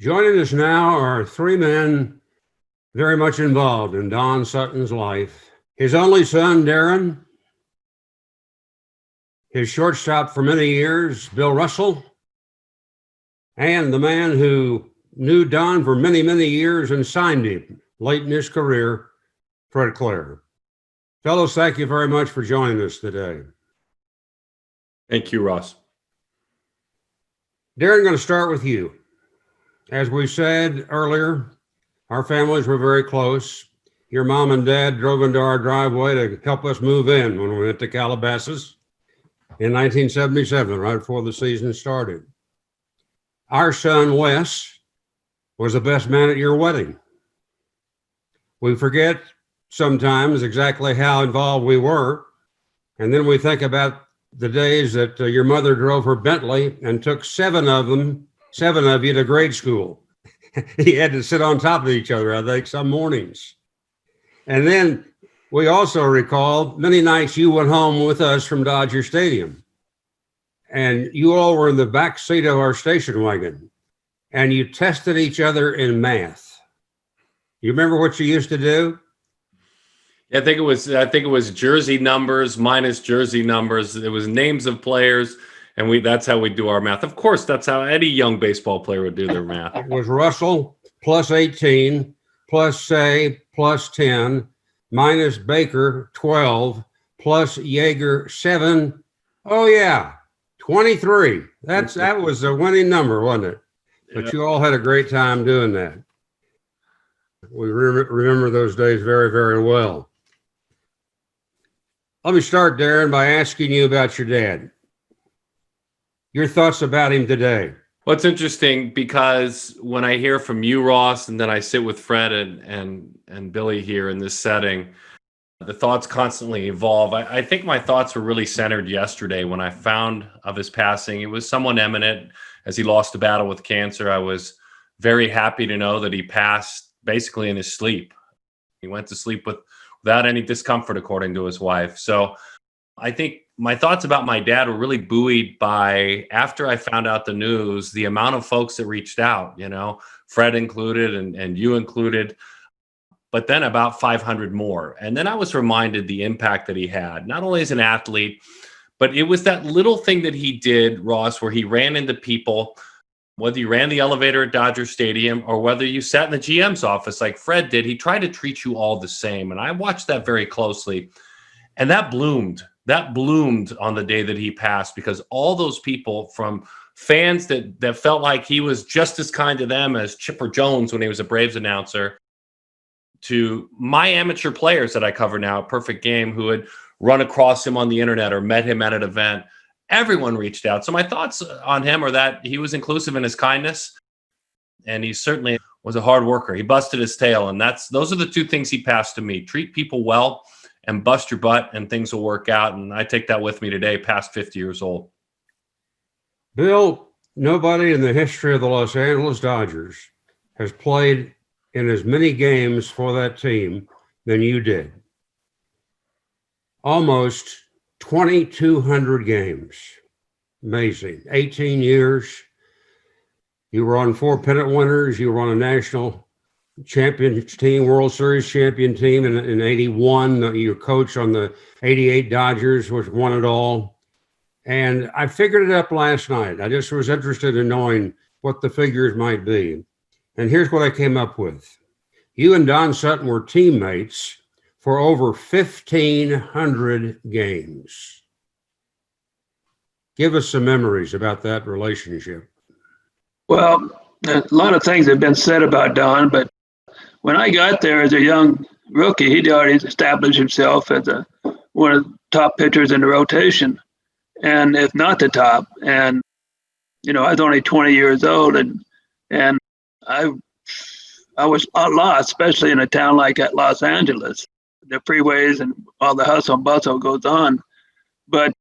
Joining us now are three men very much involved in Don Sutton's life. His only son, Daron, his shortstop for many years, Bill Russell, and the man who knew Don for many, many years and signed him late in his career, Fred Clare. Fellows, thank you very much for joining us today. Thank you, Ross. Daron, I'm going to start with you. As we said earlier, our families were very close. Your mom and dad drove into our driveway to help us move in when we went to Calabasas in 1977, right before the season started. Our son, Wes, was the best man at your wedding. We forget sometimes exactly how involved we were, and then we think about the days that your mother drove her Bentley and took seven of you to grade school. He had to sit on top of each other, I think, some mornings. And then we also recall many nights you went home with us from Dodger Stadium, and you all were in the back seat of our station wagon, and you tested each other in math. You remember what you used to do? I think it was jersey numbers minus jersey numbers. It was names of players, and that's how we do our math. Of course, that's how any young baseball player would do their math. It was Russell plus 18, plus Say plus 10, minus Baker 12, plus Yeager 7. Oh yeah, 23. That was a winning number, wasn't it? But you all had a great time doing that. We remember those days very, very well. Let me start, Daron, by asking you about your dad. Your thoughts about him today. Well, it's interesting because when I hear from you, Ross, and then I sit with Fred and Billy here in this setting, the thoughts constantly evolve. I think my thoughts were really centered yesterday when I found of his passing. It was somewhat imminent as he lost a battle with cancer. I was very happy to know that he passed basically in his sleep. He went to sleep without any discomfort, according to his wife. So I think my thoughts about my dad were really buoyed by, after I found out the news, the amount of folks that reached out, Fred included and you included, but then about 500 more. And then I was reminded the impact that he had, not only as an athlete, but it was that little thing that he did, Ross, where he ran into people, whether you ran the elevator at Dodger Stadium or whether you sat in the GM's office like Fred did, he tried to treat you all the same. And I watched that very closely. And that bloomed on the day that he passed, because all those people, from fans that felt like he was just as kind to them as Chipper Jones when he was a Braves announcer, to my amateur players that I cover now at Perfect Game who had run across him on the internet or met him at an event. Everyone reached out. So my thoughts on him are that he was inclusive in his kindness, and he certainly was a hard worker. He busted his tail, and those are the two things he passed to me: treat people well and bust your butt, and things will work out. And I take that with me today, past 50 years old. Bill, nobody in the history of the Los Angeles Dodgers has played in as many games for that team than you did. Almost 2,200 games. Amazing. 18 years. You were on 4 pennant winners. You were on a national champion team, World Series champion team in 81. Your coach on the 88 Dodgers, which won it all. And I figured it up last night. I just was interested in knowing what the figures might be. And here's what I came up with. You and Don Sutton were teammates for over 1,500 games. Give us some memories about that relationship. Well, a lot of things have been said about Don, but when I got there as a young rookie, he'd already established himself as one of the top pitchers in the rotation, and if not the top. And I was only 20 years old, and I was lost, especially in a town like Los Angeles. The freeways and all the hustle and bustle goes on. But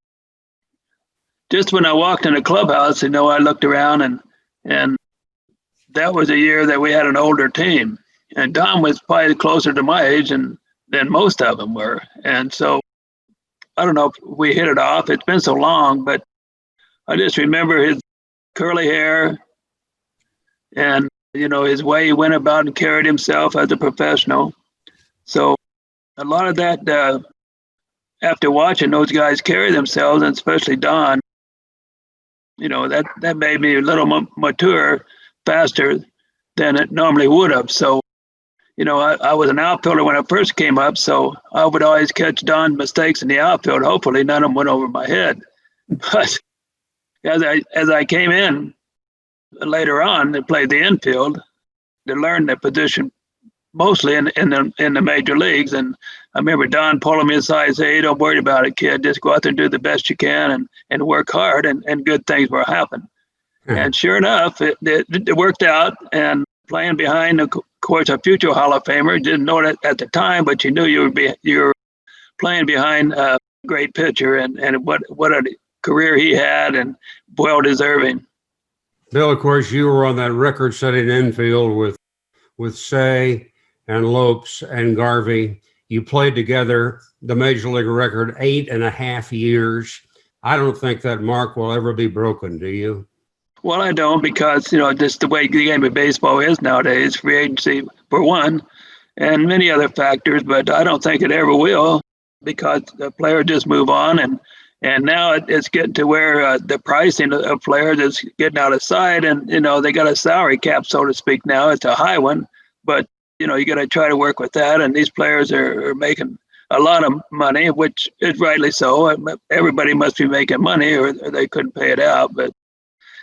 just when I walked in the clubhouse, I looked around, and that was a year that we had an older team. And Don was probably closer to my age than most of them were. And so I don't know if we hit it off. It's been so long, but I just remember his curly hair and his way he went about and carried himself as a professional. So a lot of that, after watching those guys carry themselves, and especially Don, that made me a little mature faster than it normally would have. So, I was an outfielder when I first came up, so I would always catch Don's mistakes in the outfield. Hopefully none of them went over my head. But as I came in later on and played the infield, to learn the position mostly in the major leagues. And I remember Don pulling me aside and saying, "Hey, don't worry about it, kid. Just go out there and do the best you can and work hard, and good things will happen." And sure enough, it worked out. And playing behind, of course, a future Hall of Famer, didn't know it at the time, but you knew you were playing behind a great pitcher, and what a career he had, and well deserving. Bill, of course, you were on that record-setting infield with Say and Lopes and Garvey. You played together the Major League record 8.5 years. I don't think that mark will ever be broken, do you? Well, I don't, because, just the way the game of baseball is nowadays, free agency for one, and many other factors, but I don't think it ever will, because the players just move on, and now it's getting to where the pricing of players is getting out of sight, and, they got a salary cap, so to speak, now. It's a high one, but, you got to try to work with that, and these players are making a lot of money, which is rightly so. Everybody must be making money, or they couldn't pay it out, but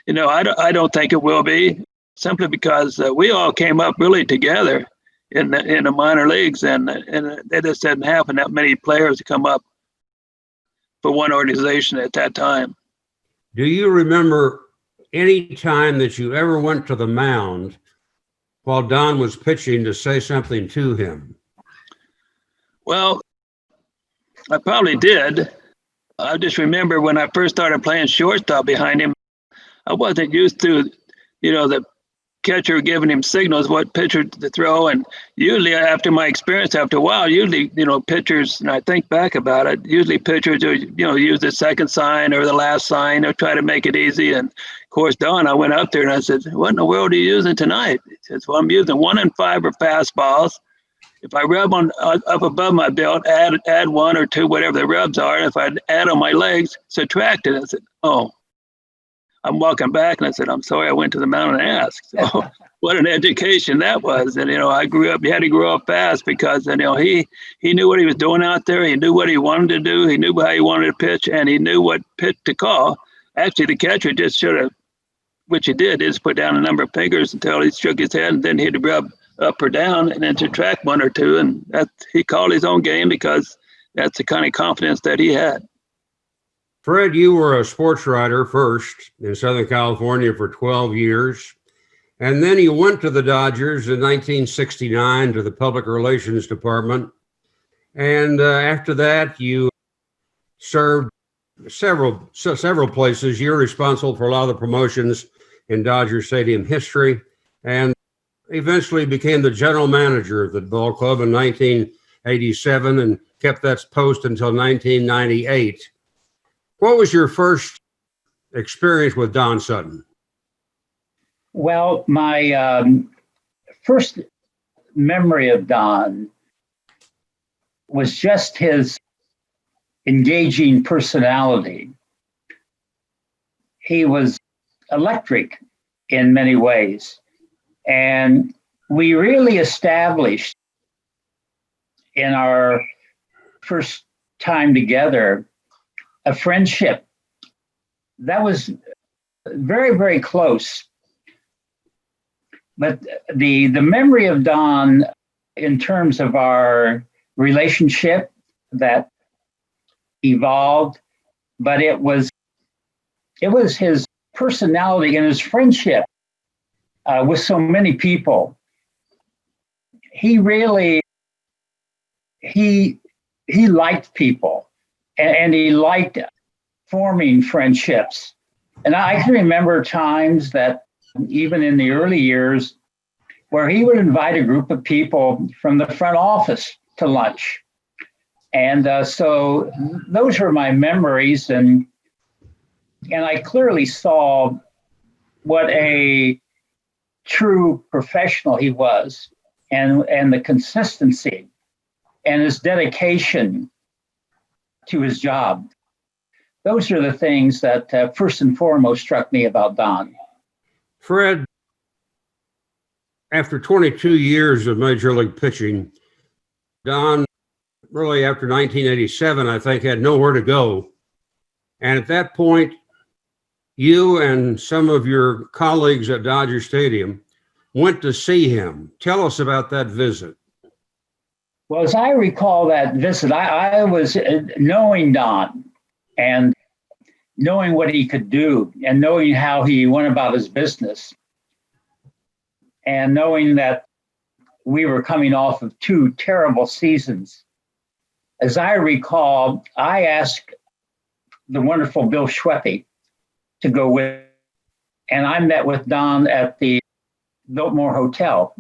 I don't think it will be, simply because we all came up really together in the minor leagues, and it just didn't happen that many players to come up for one organization at that time. Do you remember any time that you ever went to the mound while Don was pitching to say something to him? Well, I probably did. I just remember when I first started playing shortstop behind him, I wasn't used to, the catcher giving him signals what pitcher to throw. And usually after my experience, after a while, pitchers, and I think back about it, usually pitchers are, use the second sign or the last sign, or try to make it easy. And of course, Don, I went up there and I said, "What in the world are you using tonight?" He says, "Well, I'm using 1 and 5 or fastballs. If I rub on up above my belt, add 1 or 2, whatever the rubs are. If I add on my legs, subtract it." I said, "Oh." I'm walking back and I said, "I'm sorry, I went to the mound and asked." So what an education that was. And, I grew up, you had to grow up fast, because, he knew what he was doing out there. He knew what he wanted to do. He knew how he wanted to pitch, and he knew what pitch to call. Actually, the catcher just should have, which he did, is put down a number of fingers until he shook his head, and then he'd rub up or down and then subtract 1 or 2. And he called his own game, because that's the kind of confidence that he had. Fred, you were a sports writer first in Southern California for 12 years, and then you went to the Dodgers in 1969 to the Public Relations Department. And after that, you served several places. You're responsible for a lot of the promotions in Dodger Stadium history, and eventually became the general manager of the ball club in 1987 and kept that post until 1998. What was your first experience with Don Sutton? Well, my first memory of Don was just his engaging personality. He was electric in many ways. And we really established in our first time together a friendship that was very, very close. But the memory of Don in terms of our relationship that evolved, but it was his personality and his friendship with so many people. He really, he liked people, and he liked forming friendships. And I can remember times that even in the early years where he would invite a group of people from the front office to lunch. And so those were my memories. And I clearly saw what a true professional he was, and the consistency and his dedication to his job. Those are the things that first and foremost struck me about Don. Fred, after 22 years of Major League pitching, Don really after 1987, I think, had nowhere to go. And at that point, you and some of your colleagues at Dodger Stadium went to see him. Tell us about that visit. Well, as I recall that visit, I was knowing Don and knowing what he could do and knowing how he went about his business and knowing that we were coming off of 2 terrible seasons. As I recall, I asked the wonderful Bill Schweppe to go with, and I met with Don at the Biltmore Hotel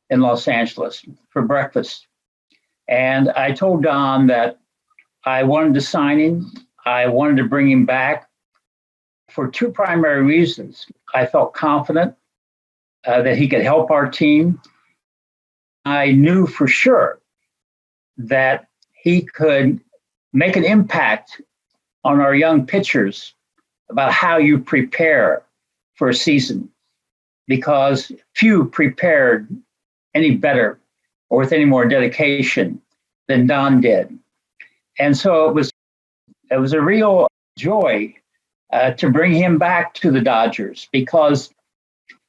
in Los Angeles for breakfast. And I told Don that I wanted to sign him. I wanted to bring him back for 2 primary reasons. I felt confident that he could help our team. I knew for sure that he could make an impact on our young pitchers about how you prepare for a season, because few prepared any better or with any more dedication than Don did. And so it was a real joy to bring him back to the Dodgers, because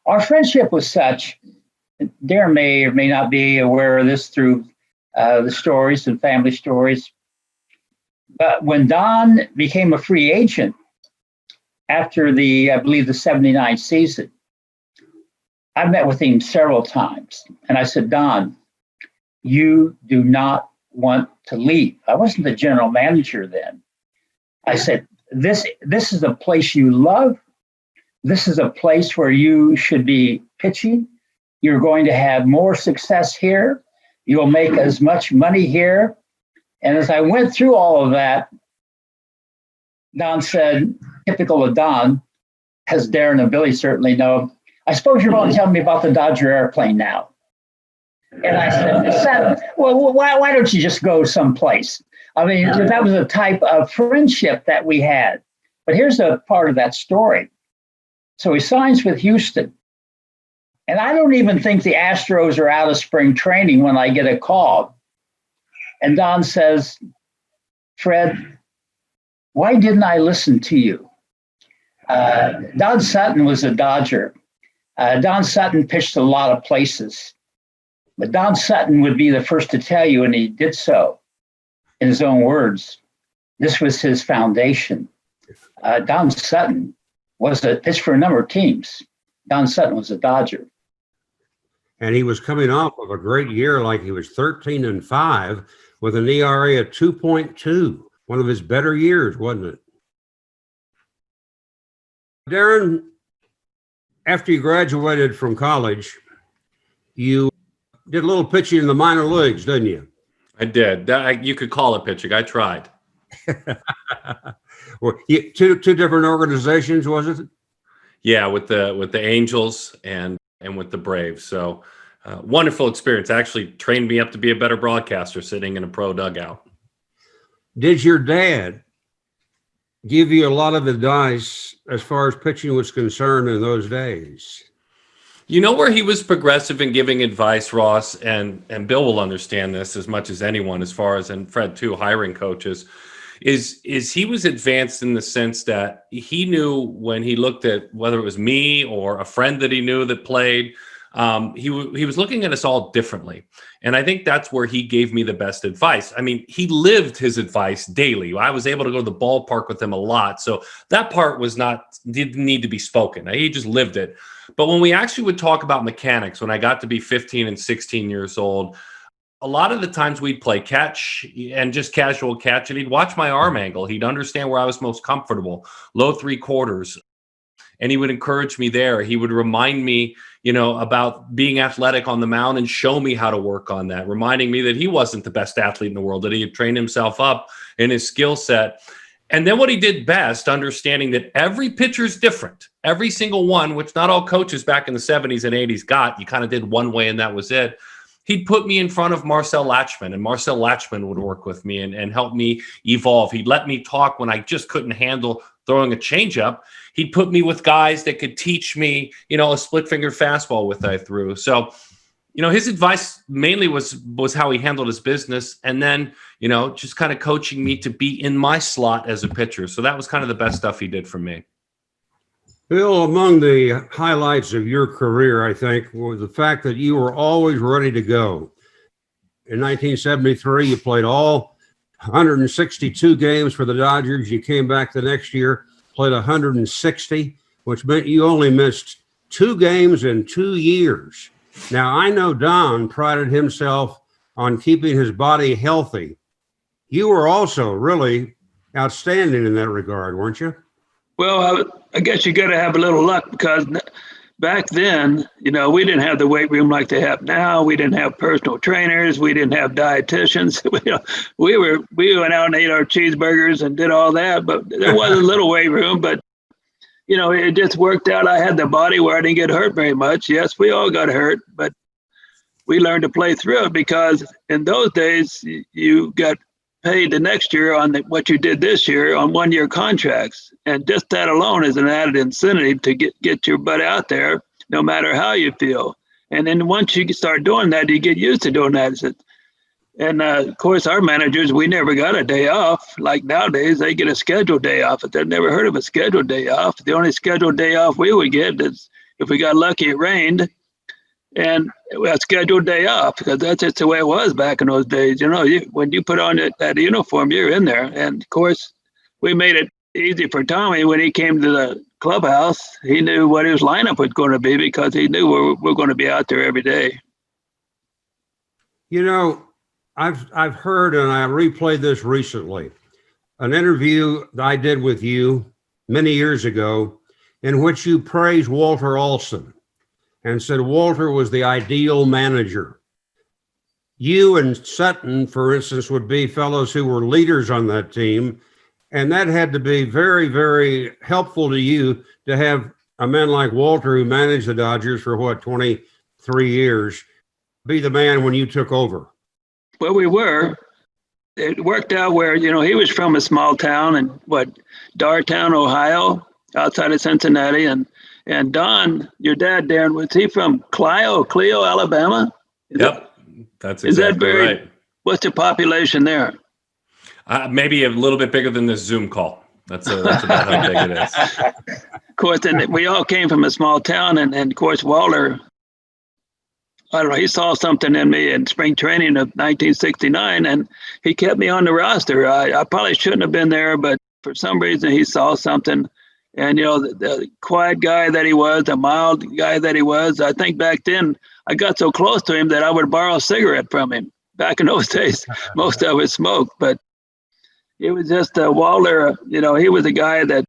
our friendship was such. Daron may or may not be aware of this through the stories and family stories. But when Don became a free agent after I believe the 79 season, I met with him several times. And I said, Don, you do not want to leave. I wasn't the general manager then. I said, this is a place you love. This is a place where you should be pitching. You're going to have more success here. You'll make as much money here. And as I went through all of that, Don said, typical of Don, as Daron and Billy certainly know, I suppose you're going to tell me about the Dodger airplane now. And I said, well, why don't you just go someplace? I mean, that was a type of friendship that we had. But here's a part of that story. So he signs with Houston. And I don't even think the Astros are out of spring training when I get a call. And Don says, Fred, why didn't I listen to you? Don Sutton was a Dodger. Don Sutton pitched a lot of places. But Don Sutton would be the first to tell you, and he did so in his own words. This was his foundation. Don Sutton pitched for a number of teams. Don Sutton was a Dodger. And he was coming off of a great year, like he was 13-5 with an ERA of 2.2, one of his better years, wasn't it? Daron, after you graduated from college, you did a little pitching in the minor leagues, didn't you? I did. You could call it pitching. I tried. Well, two different organizations, was it? Yeah, with the Angels and with the Braves. So wonderful experience. Actually trained me up to be a better broadcaster sitting in a pro dugout. Did your dad give you a lot of advice as far as pitching was concerned in those days? You know where he was progressive in giving advice, Ross, and Bill will understand this as much as anyone, as far as, and Fred too, hiring coaches, is he was advanced in the sense that he knew when he looked at whether it was me or a friend that he knew that played, he was looking at us all differently. And I think that's where he gave me the best advice. I mean, he lived his advice daily. I was able to go to the ballpark with him a lot. So that part didn't need to be spoken. He just lived it. But when we actually would talk about mechanics, when I got to be 15 and 16 years old, a lot of the times we'd play catch and just casual catch, and he'd watch my arm angle. He'd understand where I was most comfortable, low 3/4. And he would encourage me there. He would remind me, about being athletic on the mound and show me how to work on that, reminding me that he wasn't the best athlete in the world, that he had trained himself up in his skill set. And then what he did best, understanding that every pitcher is different, every single one, which not all coaches back in the 70s and 80s got, you kind of did one way and that was it. He'd put me in front of Marcel Latchman, and Marcel Latchman would work with me and help me evolve. He'd let me talk when I just couldn't handle throwing a changeup. He'd put me with guys that could teach me, a split-fingered fastball with I threw. So, his advice mainly was how he handled his business, and then, just kind of coaching me to be in my slot as a pitcher. So that was kind of the best stuff he did for me. Bill, among the highlights of your career, I think, was the fact that you were always ready to go. In 1973, you played all 162 games for the Dodgers. You came back the next year, played 160, which meant you only missed 2 games in 2 years. Now, I know Don prided himself on keeping his body healthy. You were also really outstanding in that regard, weren't you? Well, I guess you got to have a little luck, because back then, we didn't have the weight room like they have now. We didn't have personal trainers. We didn't have dietitians. We went out and ate our cheeseburgers and did all that, but there was a little weight room. But it just worked out. I had the body where I didn't get hurt very much. Yes, we all got hurt, but we learned to play through it, because in those days you got paid the next year on what you did this year on 1-year contracts. And just that alone is an added incentive to get your butt out there, no matter how you feel. And then once you start doing that, you get used to doing that. And of course, our managers, we never got a day off. Like nowadays, they get a scheduled day off. But they've never heard of a scheduled day off. The only scheduled day off we would get is if we got lucky, it rained, and a scheduled day off, because that's just the way it was back in those days. When you put on that uniform, you're in there. And of course, we made it easy for Tommy when he came to the clubhouse. He knew what his lineup was going to be, because he knew we're going to be out there every day. I've heard, and I replayed this recently, an interview I did with you many years ago in which you praised Walter Olson and said Walter was the ideal manager. You and Sutton, for instance, would be fellows who were leaders on that team, and that had to be very, very helpful to you to have a man like Walter, who managed the Dodgers for 23 years, be the man when you took over. Well, we were. It worked out where, he was from a small town in Dartown, Ohio, outside of Cincinnati. And Don, your dad, Daron, was he from Clio, Alabama? Yep, that's exactly right. What's the population there? Maybe a little bit bigger than this Zoom call. That's about how big it is. Of course, and we all came from a small town. And of course, Walter, I don't know, he saw something in me in spring training of 1969, and he kept me on the roster. I probably shouldn't have been there, but for some reason he saw something. And, the quiet guy that he was, the mild guy that he was, I think back then I got so close to him that I would borrow a cigarette from him. Back in those days, most of us smoked, but it was just Walter, he was a guy that,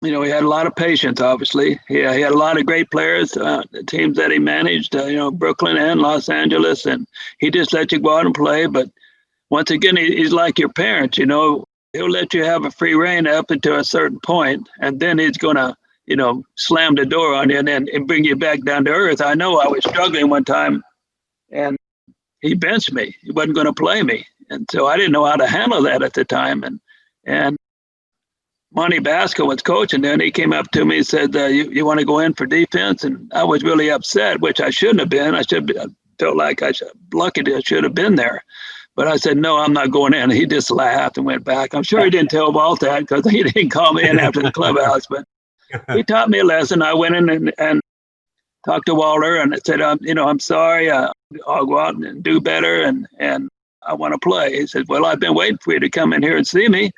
he had a lot of patience, obviously. He had a lot of great players, the teams that he managed, Brooklyn and Los Angeles, and he just let you go out and play. But once again, he's like your parents, he'll let you have a free rein up until a certain point, and then he's going to, slam the door on you and bring you back down to earth. I know I was struggling one time, and he benched me. He wasn't going to play me. And so I didn't know how to handle that at the time. And Monty Basco was coaching then. He came up to me and said, you want to go in for defense? And I was really upset, which I shouldn't have been. I felt like lucky that I should have been there. But I said, no, I'm not going in. He just laughed and went back. I'm sure he didn't tell Walt that, because he didn't call me in after the clubhouse. But he taught me a lesson. I went in and talked to Walter and said, I'm sorry. I'll go out and do better, and I want to play. He said, well, I've been waiting for you to come in here and see me.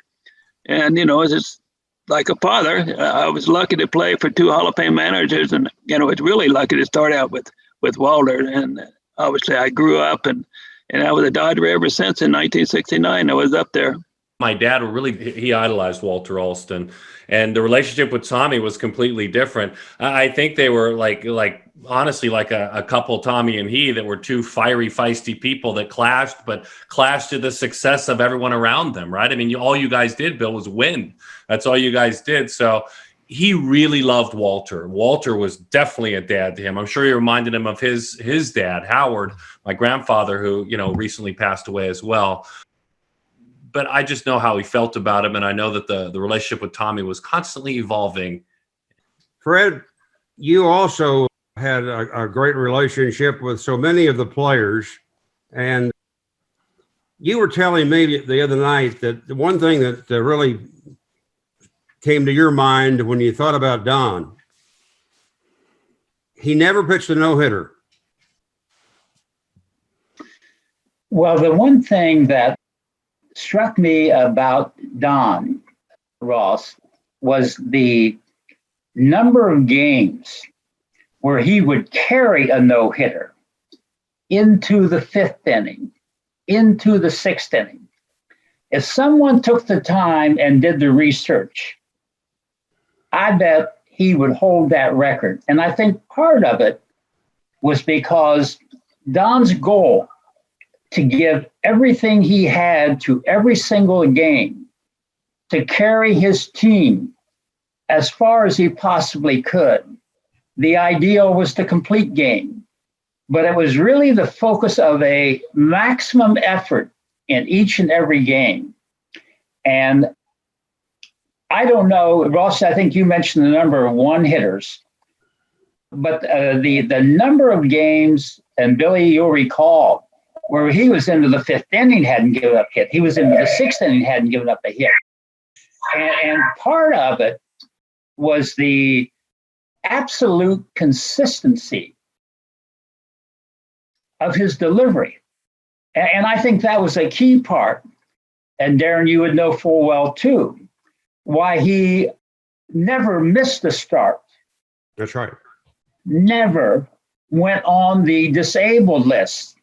And, it's just like a father. I was lucky to play for 2 Hall of Fame managers, and, it's really lucky to start out with Walter. And obviously I grew up, and I was a Dodger ever since in 1969. I was up there. my dad he idolized Walter Alston, and the relationship with Tommy was completely different. I think they were like honestly like a couple, Tommy and he, that were two fiery, feisty people that clashed, but clashed to the success of everyone around them, right? I mean, all you guys did, Bill, was win. That's all you guys did. So he really loved Walter. Walter was definitely a dad to him. I'm sure he reminded him of his dad, Howard, my grandfather, who, recently passed away as well. But I just know how he felt about him, and I know that the relationship with Tommy was constantly evolving. Fred, you also had a great relationship with so many of the players, and you were telling me the other night that the one thing that really came to your mind when you thought about Don, he never pitched a no-hitter. Well, the one thing that struck me about Don Ross was the number of games where he would carry a no-hitter into the fifth inning, into the sixth inning. If someone took the time and did the research, I bet he would hold that record. And I think part of it was because Don's goal to give everything he had to every single game, to carry his team as far as he possibly could. The ideal was the complete game, but it was really the focus of a maximum effort in each and every game. And I don't know, Ross, I think you mentioned the number of one-hitters, but the number of games, and Billy, you'll recall, where he was into the fifth inning, hadn't given up a hit. He was into the sixth inning, hadn't given up a hit. And part of it was the absolute consistency of his delivery. And I think that was a key part. And Daron, you would know full well too, why he never missed a start. That's right. Never went on the disabled list.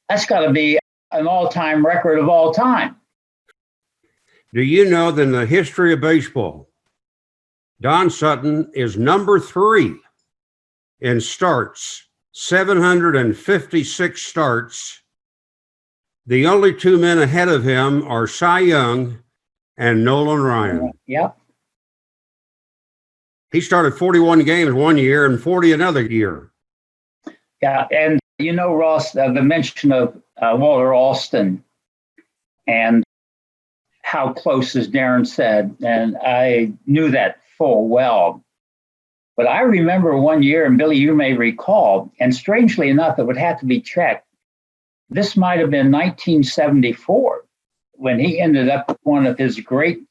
That's got to be an all-time record of all time. Do you know that in the history of baseball, Don Sutton is number 3 in starts, 756 starts. The only 2 men ahead of him are Cy Young and Nolan Ryan. Yep. He started 41 games one year and 40 another year. Yeah, and Ross, the mention of Walter Alston and how close, as Daron said, and I knew that full well. But I remember one year, and Billy, you may recall, and strangely enough, it would have to be checked. This might have been 1974 when he ended up with one of his great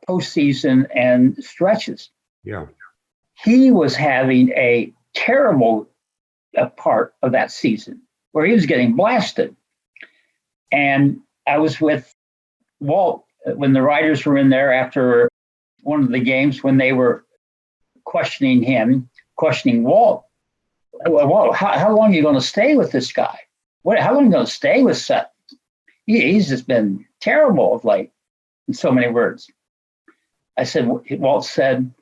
postseason and stretches. Yeah. He was having a terrible part of that season where he was getting blasted. And I was with Walt when the writers were in there after one of the games when they were questioning Walt. Walt, how long are you going to stay with this guy? How long are you going to stay with Sutton? He's just been terrible of late, in so many words. Walt said,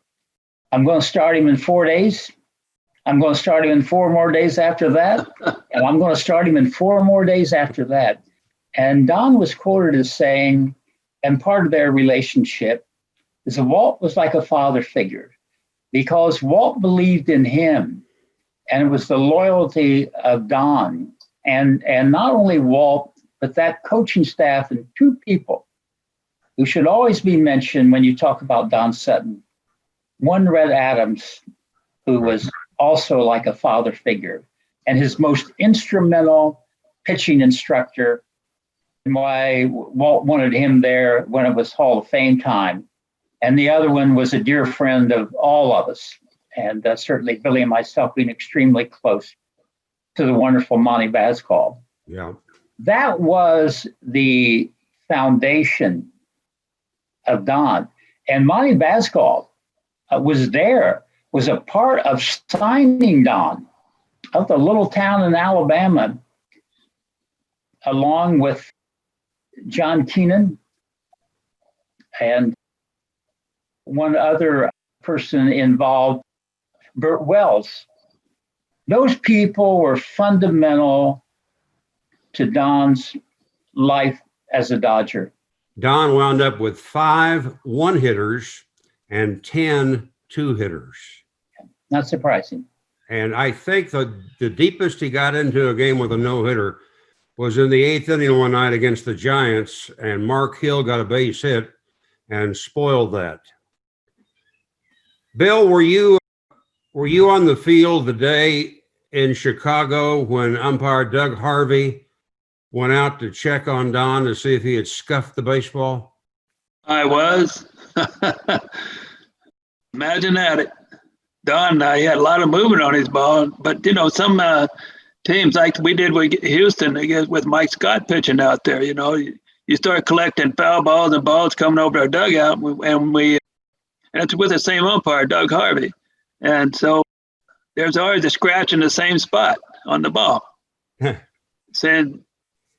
I'm going to start him in 4 days. I'm going to start him in 4 more days after that. And I'm going to start him in 4 more days after that. And Don was quoted as saying, and part of their relationship is that Walt was like a father figure because Walt believed in him. And it was the loyalty of Don. And not only Walt, but that coaching staff and 2 people who should always be mentioned when you talk about Don Sutton. One, Red Adams, who was also like a father figure, and his most instrumental pitching instructor, and why Walt wanted him there when it was Hall of Fame time. And the other one was a dear friend of all of us, and certainly Billy and myself being extremely close to the wonderful Monty Bascall. Yeah. That was the foundation of Don. And Monty Bascall was a part of signing Don of the little town in Alabama, along with John Keenan, and one other person involved, Burt Wells. Those people were fundamental to Don's life as a Dodger. Don wound up with 5 one-hitters and 10 two-hitters. Not surprising. And I think the deepest he got into a game with a no-hitter was in the 8th inning one night against the Giants, and Mark Hill got a base hit and spoiled that. Bill, were you on the field the day in Chicago when umpire Doug Harvey went out to check on Don to see if he had scuffed the baseball? I was. Imagine that. Don, he had a lot of movement on his ball, but some teams like we did with Houston with Mike Scott pitching out there, you start collecting foul balls and balls coming over our dugout, and it's with the same umpire, Doug Harvey, and so there's always a scratch in the same spot on the ball. Saying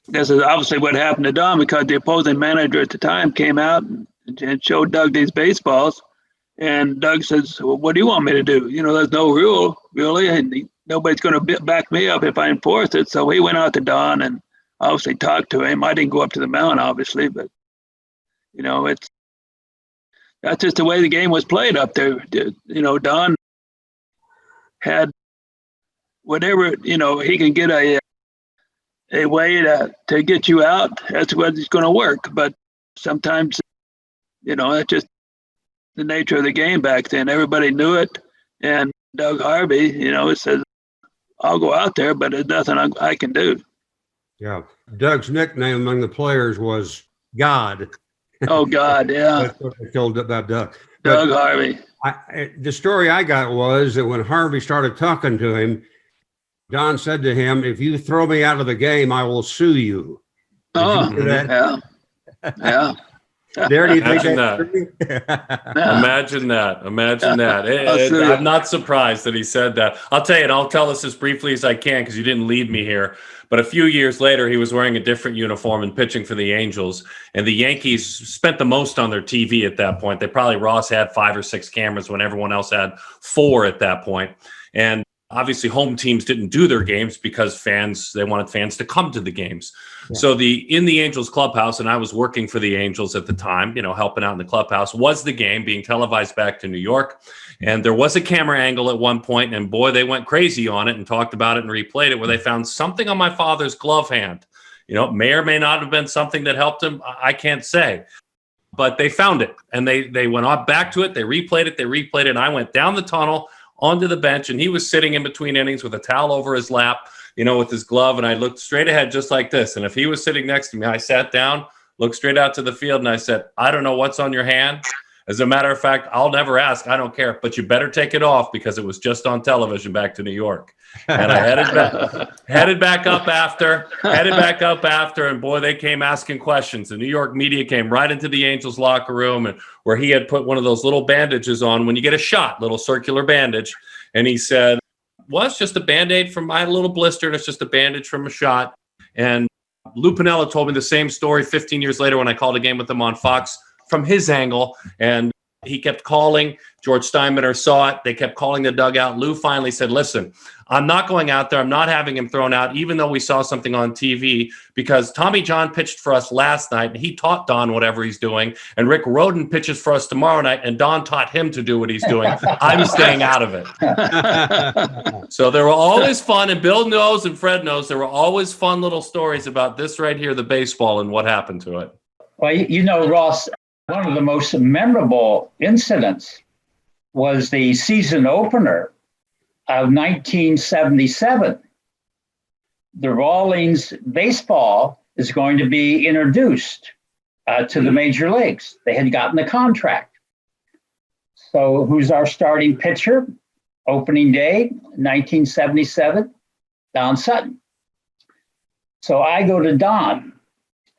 this is obviously what happened to Don, because the opposing manager at the time came out and showed Doug these baseballs. And Doug says, well, what do you want me to do? There's no rule, really, and nobody's going to back me up if I enforce it. So he went out to Don and obviously talked to him. I didn't go up to the mound, obviously, but, that's just the way the game was played up there. Don had whatever, he can get a way to get you out. That's what it's going to work. But sometimes, it's just the nature of the game back then. Everybody knew it. And Doug Harvey, says, I'll go out there, but there's nothing I can do. Yeah. Doug's nickname among the players was God. Oh, God, yeah. That's what they told about Doug. Doug Harvey. The story I got was that when Harvey started talking to him, Don said to him, if you throw me out of the game, I will sue you. Oh, yeah. Yeah. Darren, do you think Imagine that. I'm not surprised that he said that. I'll tell you, and I'll tell this as briefly as I can because you didn't lead me here. But a few years later, he was wearing a different uniform and pitching for the Angels. And the Yankees spent the most on their TV at that point. Ross had 5 or 6 cameras when everyone else had 4 at that point. And obviously, home teams didn't do their games because they wanted fans to come to the games. Yeah. So in the Angels clubhouse, and I was working for the Angels at the time, helping out in the clubhouse, was the game being televised back to New York. And there was a camera angle at one point, and boy, they went crazy on it and talked about it and replayed it, where they found something on my father's glove hand. May or may not have been something that helped him. I can't say. But they found it, and they went on back to it. They replayed it, and I went down the tunnel onto the bench, and he was sitting in between innings with a towel over his lap, with his glove, and I looked straight ahead just like this. And if he was sitting next to me, I sat down, looked straight out to the field, and I said, I don't know what's on your hand. As a matter of fact, I'll never ask. I don't care, but you better take it off because it was just on television back to New York. And I headed back up after, and boy, they came asking questions. The New York media came right into the Angels locker room, and where he had put one of those little bandages on when you get a shot, little circular bandage. And he said, well, it's just a Band-Aid from my little blister, and it's just a bandage from a shot. And Lou Piniella told me the same story 15 years later when I called a game with him on Fox from his angle, and he kept calling. George Steinbrenner saw it. They kept calling the dugout. Lou finally said, listen, I'm not going out there. I'm not having him thrown out, even though we saw something on TV, because Tommy John pitched for us last night, and he taught Don whatever he's doing, and Rick Rhoden pitches for us tomorrow night, and Don taught him to do what he's doing. I'm staying out of it. So there were always fun, and Bill knows and Fred knows, there were always fun little stories about this right here, the baseball, and what happened to it. Well, Ross, one of the most memorable incidents was the season opener of 1977. The Rawlings baseball is going to be introduced to the major leagues. They had gotten the contract. So who's our starting pitcher? Opening day, 1977, Don Sutton. So I go to Don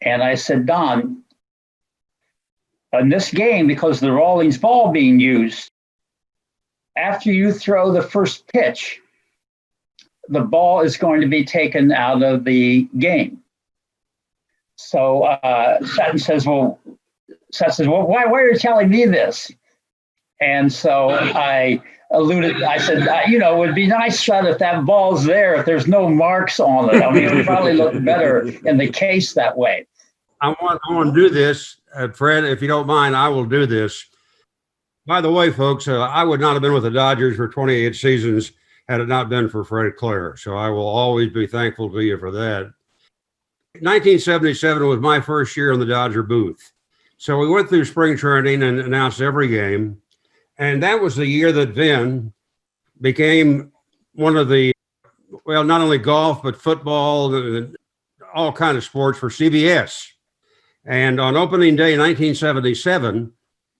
and I said, Don, in this game, because the Rawlings ball being used, after you throw the first pitch, the ball is going to be taken out of the game. So Sutton says, well, why are you telling me this? And so I alluded, I said, it would be nice, Sut, if that ball's there, if there's no marks on it. I mean, it would probably look better in the case that way. I want to do this, Fred, if you don't mind, I will do this. By the way, folks, I would not have been with the Dodgers for 28 seasons had it not been for Fred Clare. So I will always be thankful to you for that. 1977 was my first year in the Dodger booth. So we went through spring training and announced every game. And that was the year that Vin became one of the, well, not only golf, but football, all kinds of sports for CBS. And on opening day 1977,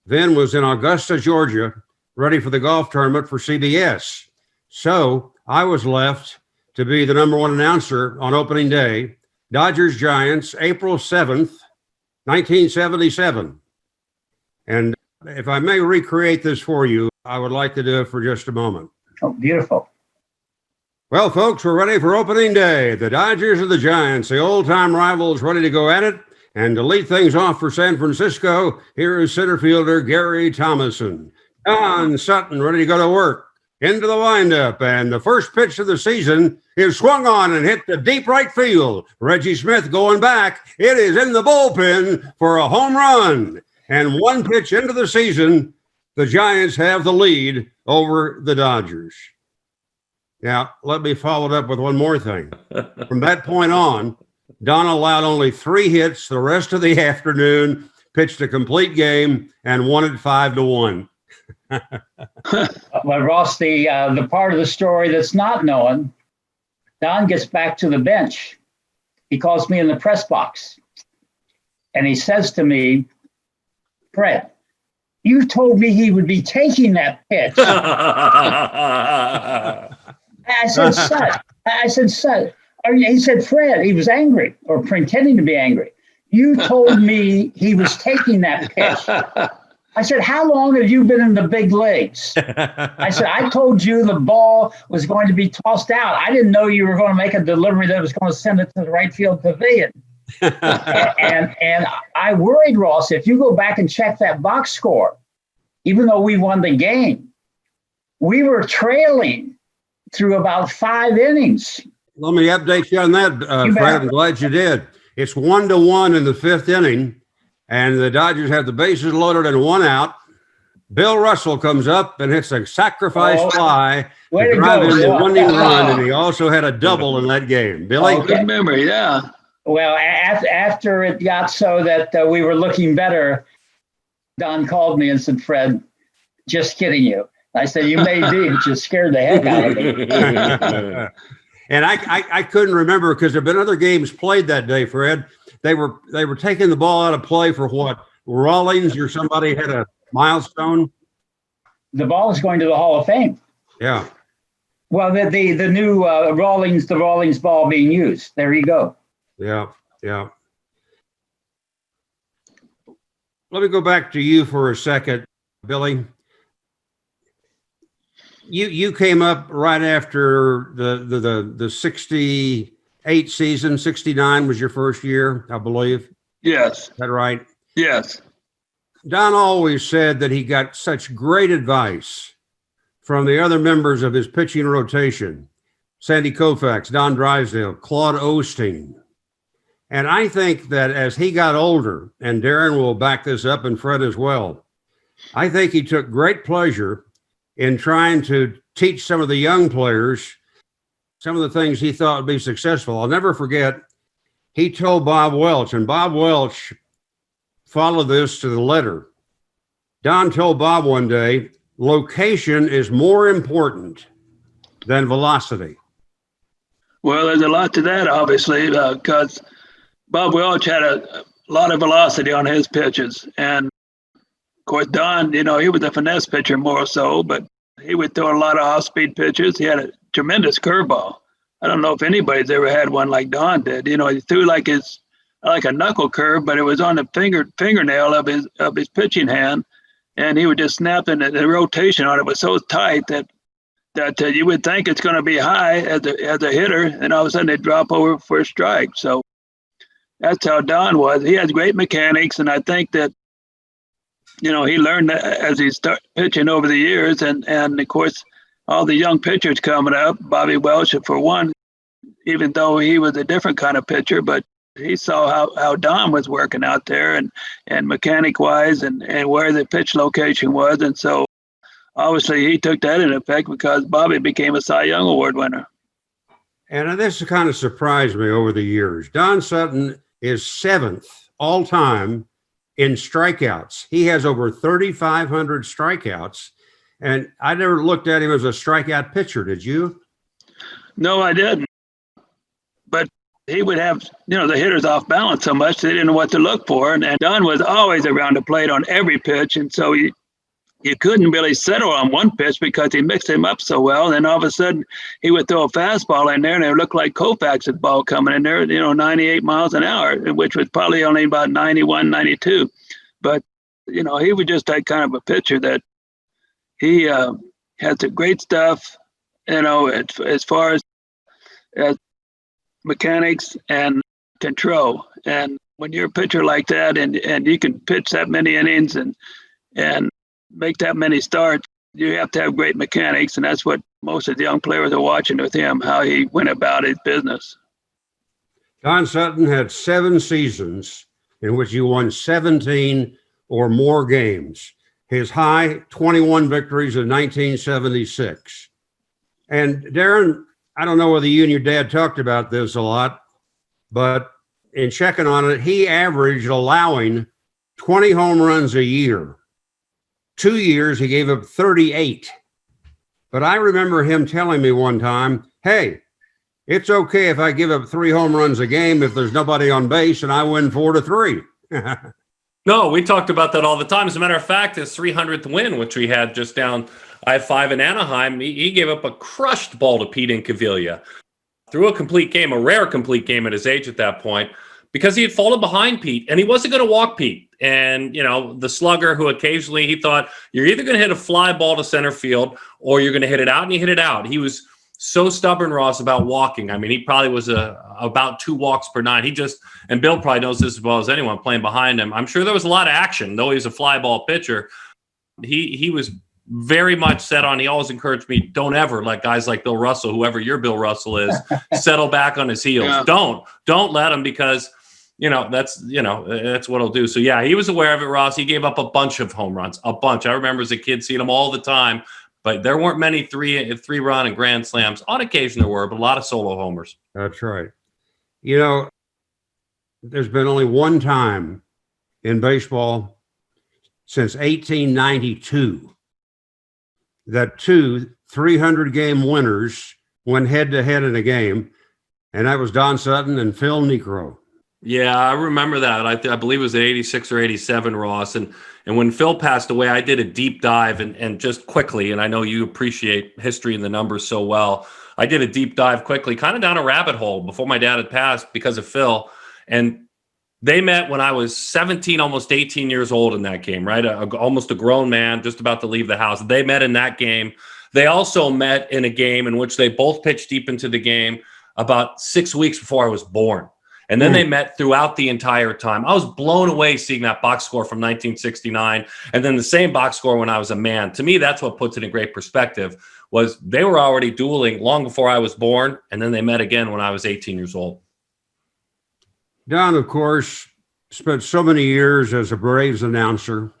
Vin was in Augusta, Georgia, ready for the golf tournament for CBS. So I was left to be the number one announcer on opening day, Dodgers Giants, April 7th, 1977. And if I may recreate this for you, I would like to do it for just a moment. Oh, beautiful. Well, folks, we're ready for opening day. The Dodgers and the Giants, the old-time rivals, ready to go at it. And to lead things off for San Francisco, here is center fielder Gary Thomason. Don Sutton ready to go to work. Into the windup, and the first pitch of the season is swung on and hit the deep right field. Reggie Smith going back. It is in the bullpen for a home run. And one pitch into the season, the Giants have the lead over the Dodgers. Now, let me follow it up with one more thing. From that point on, Don allowed only 3 hits the rest of the afternoon, pitched a complete game, and won it 5-1. Well, Ross, the part of the story that's not known, Don gets back to the bench. He calls me in the press box, and he says to me, Fred, you told me he would be taking that pitch. I said, Sut. He said, Fred, he was angry or pretending to be angry. You told me he was taking that pitch. I said, how long have you been in the big leagues? I said, I told you the ball was going to be tossed out. I didn't know you were going to make a delivery that was going to send it to the right field pavilion. and I worried, Ross, if you go back and check that box score, even though we won the game, we were trailing through about 5 innings. Let me update you on that, Fred. I'm glad you did. It's 1-1 in the 5th inning. And the Dodgers have the bases loaded and 1 out. Bill Russell comes up and hits a sacrifice fly to drive in the winning run, and he also had a double in that game. Billy? Good memory, yeah. Well, after it got so that we were looking better, Don called me and said, Fred, just kidding you. I said, you may be, but you scared the heck out of me. And I couldn't remember because there have been other games played that day, Fred. They were taking the ball out of play for what? Rawlings or somebody had a milestone? The ball is going to the Hall of Fame. Yeah. Well, the new Rawlings ball being used. There you go. Yeah. Let me go back to you for a second, Billy. You came up right after the 68 season. 69 was your first year, I believe. Yes. Is that right? Yes. Don always said that he got such great advice from the other members of his pitching rotation. Sandy Koufax, Don Drysdale, Claude Osteen. And I think that as he got older, and Daron will back this up and Fred as well, I think he took great pleasure in trying to teach some of the young players some of the things he thought would be successful. I'll never forget, he told Bob Welch, and Bob Welch followed this to the letter. Don told Bob one day, location is more important than velocity. Well, there's a lot to that, obviously, because Bob Welch had a lot of velocity on his pitches. And, of course, Don, he was a finesse pitcher more so, but he would throw a lot of off-speed pitches. He had a tremendous curveball. I don't know if anybody's ever had one like Don did. He threw like a knuckle curve, but it was on the fingernail of his pitching hand, and he would just snap in the rotation on it was so tight that you would think it's going to be high as a hitter, and all of a sudden they drop over for a strike. So that's how Don was. He has great mechanics, and I think that, he learned that as he started pitching over the years, and of course, all the young pitchers coming up, Bobby Welsh for one, even though he was a different kind of pitcher, but he saw how Don was working out there and mechanic wise and where the pitch location was. And so obviously he took that into effect because Bobby became a Cy Young Award winner. And this kind of surprised me over the years. Don Sutton is 7th all time in strikeouts. He has over 3,500 strikeouts. And I never looked at him as a strikeout pitcher. Did you? No, I didn't. But he would have, the hitters off balance so much they didn't know what to look for. And Don was always around the plate on every pitch. And so you couldn't really settle on one pitch because he mixed him up so well. And then all of a sudden he would throw a fastball in there and it looked like Koufax's ball coming in there, 98 miles an hour, which was probably only about 91, 92. But, he was just that kind of a pitcher that he had the great stuff, as far as mechanics and control. And when you're a pitcher like that and you can pitch that many innings and make that many starts, you have to have great mechanics. And that's what most of the young players are watching with him, how he went about his business. Don Sutton had 7 seasons in which he won 17 or more games. His high, 21 victories in 1976. And Daron, I don't know whether you and your dad talked about this a lot, but in checking on it, he averaged allowing 20 home runs a year. 2 years, he gave up 38. But I remember him telling me one time, hey, it's okay if I give up 3 home runs a game if there's nobody on base and I win 4-3. No, we talked about that all the time. As a matter of fact, his 300th win, which we had just down I-5 in Anaheim, he gave up a crushed ball to Pete Incaviglia. Threw a complete game, a rare complete game at his age at that point, because he had fallen behind Pete, and he wasn't going to walk Pete. And, the slugger who occasionally he thought, you're either going to hit a fly ball to center field or you're going to hit it out, and he hit it out. He was so stubborn, Ross, about walking. I mean, he probably was about 2 walks per night. And Bill probably knows this as well as anyone playing behind him. I'm sure there was a lot of action, though he was a fly ball pitcher. He was very much set on, he always encouraged me, don't ever let guys like Bill Russell, whoever your Bill Russell is, settle back on his heels. Yeah. Don't let him, because that's what he'll do. So yeah, he was aware of it, Ross. He gave up a bunch of home runs, a bunch. I remember as a kid seeing them all the time, but there weren't many three-run and grand slams. On occasion there were, but a lot of solo homers. That's right. There's been only one time in baseball since 1892 that 2 300-game winners went head-to-head in a game, and that was Don Sutton and Phil Niekro. Yeah, I remember that. I believe it was 86 or 87, Ross. And when Phil passed away, I did a deep dive and just quickly, and I know you appreciate history and the numbers so well, I did a deep dive quickly, kind of down a rabbit hole before my dad had passed because of Phil. And they met when I was 17, almost 18 years old in that game, right? Almost a grown man, just about to leave the house. They met in that game. They also met in a game in which they both pitched deep into the game about 6 weeks before I was born. And then they met throughout the entire time. I was blown away seeing that box score from 1969 and then the same box score when I was a man. To me, that's what puts it in great perspective, was they were already dueling long before I was born, and then they met again when I was 18 years old. Don, of course, spent so many years as a Braves announcer.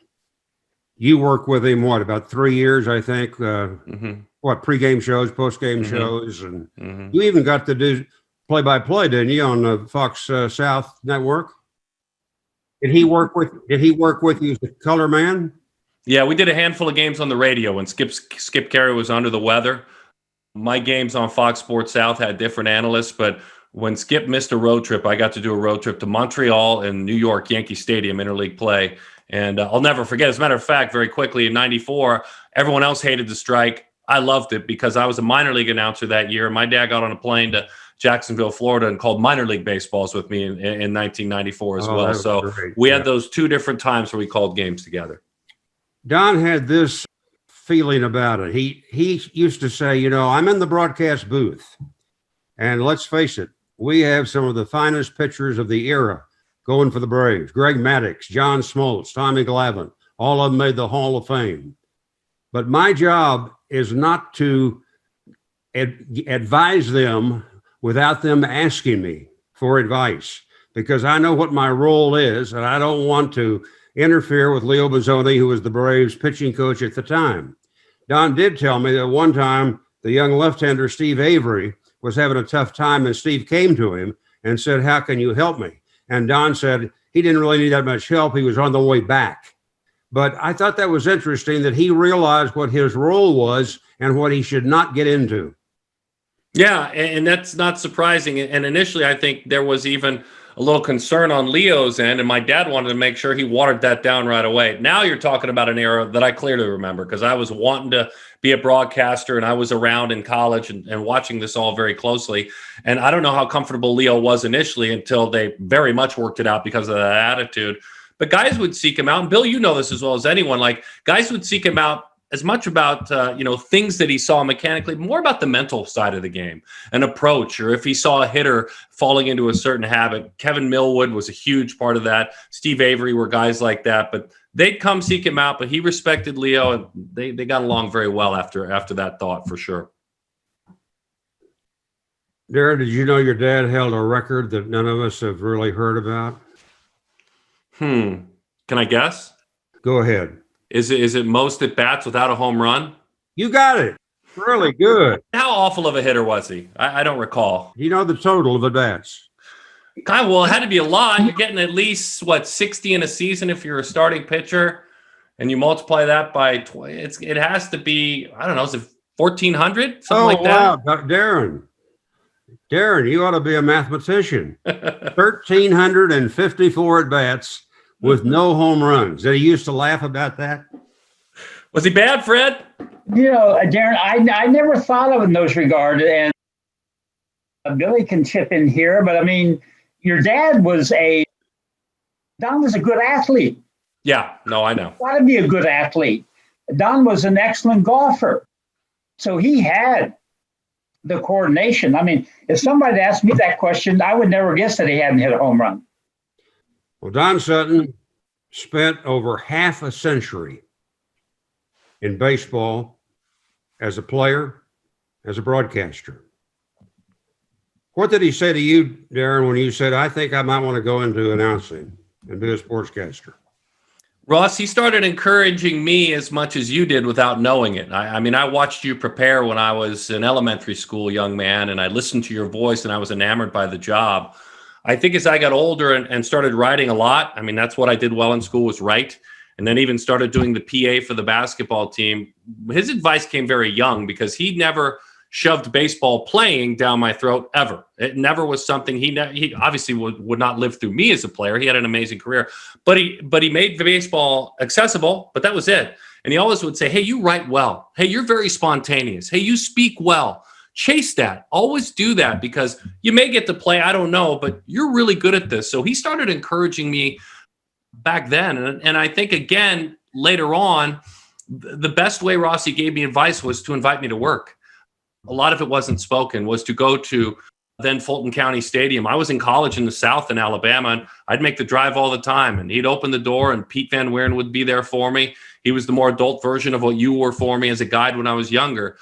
You worked with him, about 3 years, I think? Pregame shows, postgame shows, and you even got to do play-by-play, didn't you, on the Fox South network? Did he work with you as the color man? Yeah, we did a handful of games on the radio when Skip Carey was under the weather. My games on Fox Sports South had different analysts, but when Skip missed a road trip, I got to do a road trip to Montreal and New York Yankee Stadium interleague play. And I'll never forget. As a matter of fact, very quickly in '94, everyone else hated the strike. I loved it because I was a minor league announcer that year. My dad got on a plane to Jacksonville, Florida, and called minor league baseballs with me in 1994 as well. So great. We had those 2 different times where we called games together. Don had this feeling about it. He used to say, I'm in the broadcast booth, and let's face it, we have some of the finest pitchers of the era going for the Braves. Greg Maddux, John Smoltz, Tommy Glavine, all of them made the Hall of Fame. But my job is not to advise them without them asking me for advice, because I know what my role is, and I don't want to interfere with Leo Bozzoni, who was the Braves pitching coach at the time. Don did tell me that one time the young left-hander Steve Avery was having a tough time, and Steve came to him and said, "How can you help me?" And Don said he didn't really need that much help. He was on the way back. But I thought that was interesting that he realized what his role was and what he should not get into. Yeah, and that's not surprising. And initially, I think there was even a little concern on Leo's end, and my dad wanted to make sure he watered that down right away. Now you're talking about an era that I clearly remember, because I was wanting to be a broadcaster, and I was around in college and watching this all very closely. And I don't know how comfortable Leo was initially until they very much worked it out because of that attitude. But guys would seek him out. And Bill, you know this as well as anyone. Like, guys would seek him out as much about, things that he saw mechanically, more about the mental side of the game, an approach, or if he saw a hitter falling into a certain habit. Kevin Millwood was a huge part of that. Steve Avery were guys like that, but they'd come seek him out, but he respected Leo, and they got along very well after that thought, for sure. Daron, did you know your dad held a record that none of us have really heard about? Can I guess? Go ahead. Is it most at bats without a home run? You got it. Really good. How awful of a hitter was he? I don't recall. You know the total of the bats? God, well, it had to be a lot. You're getting at least 60 in a season if you're a starting pitcher, and you multiply that by 20. It has to be, I don't know, is it 1,400? Something like that. Wow, Daron, you ought to be a mathematician. 1,354 at bats with no home runs. Did he used to laugh about that? Was he bad, Fred? Daron, I never thought of it in those regards, and Billy can chip in here, but I mean, your dad Don was a good athlete. Yeah, no, I know. Got to be a good athlete. Don was an excellent golfer. So he had the coordination. I mean, if somebody asked me that question, I would never guess that he hadn't hit a home run. Well, Don Sutton spent over half a century in baseball as a player, as a broadcaster. What did he say to you, Daron, when you said, "I think I might want to go into announcing and be a sportscaster"? Ross, he started encouraging me as much as you did without knowing it. I mean, I watched you prepare when I was in elementary school, young man, and I listened to your voice, and I was enamored by the job. I think as I got older and started writing a lot, I mean, that's what I did well in school, was write, and then even started doing the PA for the basketball team. His advice came very young, because he never shoved baseball playing down my throat ever. It never was something he obviously would not live through me as a player. He had an amazing career, but he made the baseball accessible, but that was it. And he always would say, "Hey, you write well. Hey, you're very spontaneous. Hey, you speak well. Chase that. Always do that, because you may get to play, I don't know, but you're really good at this." So he started encouraging me back then. And I think, again, later on, the best way Rossi gave me advice was to invite me to work. A lot of it wasn't spoken, was to go to then Fulton County Stadium. I was in college in the South in Alabama, and I'd make the drive all the time. And he'd open the door, and Pete Van Weeren would be there for me. He was the more adult version of what you were for me as a guide when I was younger.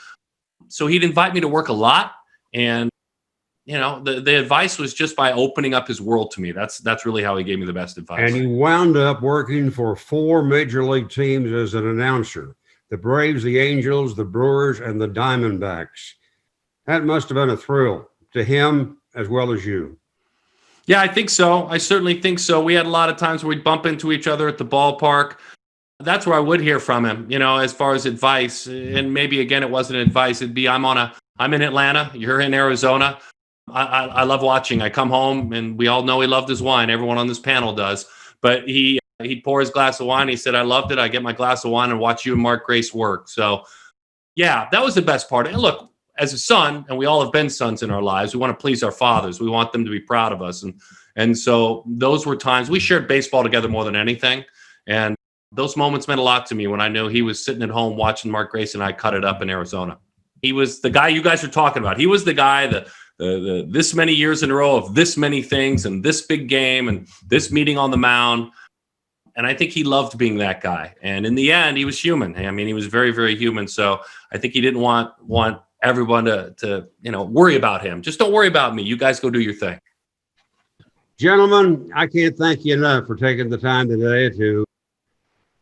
So he'd invite me to work a lot. And, the advice was just by opening up his world to me. That's really how he gave me the best advice. And you wound up working for 4 major league teams as an announcer: the Braves, the Angels, the Brewers, and the Diamondbacks. That must have been a thrill to him as well as you. Yeah, I think so. I certainly think so. We had a lot of times where we'd bump into each other at the ballpark. That's where I would hear from him, as far as advice. And maybe, again, it wasn't advice. It'd be, I'm in Atlanta, you're in Arizona. I love watching. I come home, and we all know he loved his wine. Everyone on this panel does. But he'd pour his glass of wine. He said, "I loved it. I get my glass of wine and watch you and Mark Grace work." So, yeah, that was the best part. And look, as a son, and we all have been sons in our lives, we want to please our fathers. We want them to be proud of us. And so those were times we shared baseball together more than anything. And those moments meant a lot to me when I knew he was sitting at home watching Mark Grace and I cut it up in Arizona. He was the guy you guys are talking about. He was the guy, the this many years in a row of this many things and this big game and this meeting on the mound. And I think he loved being that guy. And in the end, he was human. I mean, he was very, very human. So I think he didn't want everyone to worry about him. Just don't worry about me. You guys go do your thing. Gentlemen, I can't thank you enough for taking the time today to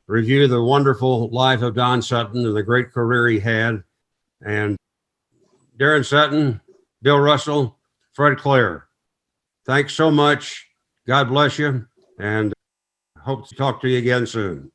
review the wonderful life of Don Sutton and the great career he had. And Daron Sutton, Bill Russell, Fred Clare, thanks so much. God bless you, and hope to talk to you again soon.